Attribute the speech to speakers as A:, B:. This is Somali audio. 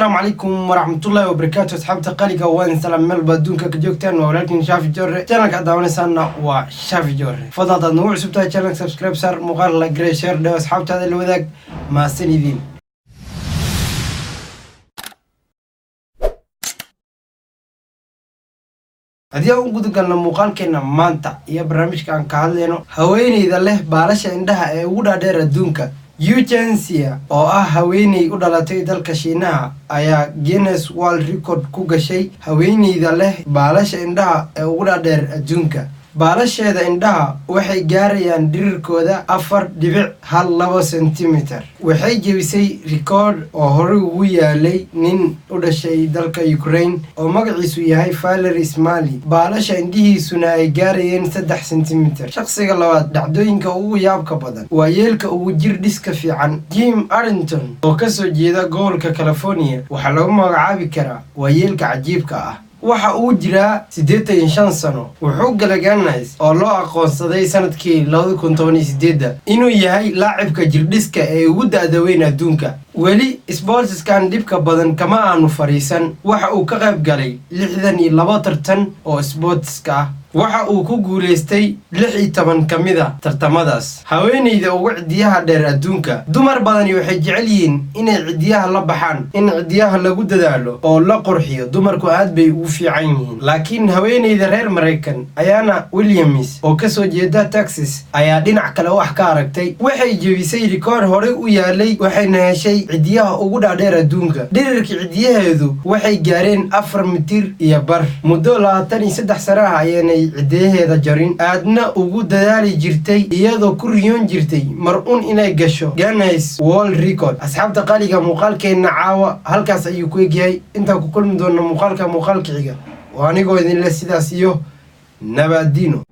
A: السلام عليكم ورحمة الله وبركاته. أصحاب قاليقة وين سلام مل بدونك كجوكتان ولكن شافي جوري channel كداون سنة وشافي جوري فضل نوع سبتها channel سبسكرايب صار مقارنة جري شير ده أصحاب هذا اللي وذاك مع سنيدين. هذه أول قد قلنا مقال كنا مانتا يا برامج كان كهذا هويني إذا له بالش عندها ودا دير الدونك Eugenesia oo ah haweeney u dhalatay dalka Shiinaha ayaa Guinness World Record ku gashay haweeneyda leh baalasha indhaha ee ugu dheer adduunka. baalasheeda indhaha waxay gaarayaan dhirirkooda 4.12 centimeter. waxay jebisay record oo hore ugu yaalay nin u dhashay dalka Ukraine oo magaciisu yahay Valery Smali. baalasha indhihiisuna ay gaarayeen 3 centimeter. shakhsiga labaad dhacdooyinka ugu yaabka badan waa yeelka ugu jir dhiska fiican Jim Arrington oo ka soo jeeda gobolka California. waxa lagu magacaabi karaa waa yeelka cajiibka ah. waxa uu jiraa 85 sano. wuxuu galay Guinness oo loo aqoonsaday sanadkii 2018 inuu yahay laacibka jirdhiska ee ugu da'da weyn adduunka. weli sportskan dibka badan kama aanu fariisan. waxa uu ka qayb galay 62 tartan oo sportska ah. waxa uu ku guuleystay 16 kamida tartamadaas. haweeneyda ugu cidiyaha dheer adduunka. dumar badan waxay jecel yihiin inay cidiyaha la baxaan, in cidiyaha lagu dadaalo oo la qurxiyo. dumarku aad bay ugu fiican yihiin. laakiin haweeneyda reer Mareykan Ayana Williams oo ka soo jeeda Texas ayaa dhinac kale wax ka aragtay. waxay jebisay rikoor hore u yaalay waxayna heshay cidiyaha ugu dheer adduunka. dhirirka cidiyaheedu waxay gaareen 4 mitir iyo bar. muddo 23 sano ah ayay cidiyaheeda jarin. aadna ugu dadaali jirtay iyadoo ku riyoon jirtay mar inay gasho Guinness World Record. asxaabta qaaliga muuqaalkeena caawa halkaas ayuu ku egyahay. inta ku kulmi doona muuqaalka xiga. waa anigoo idin leh sidaas iyo nabadino.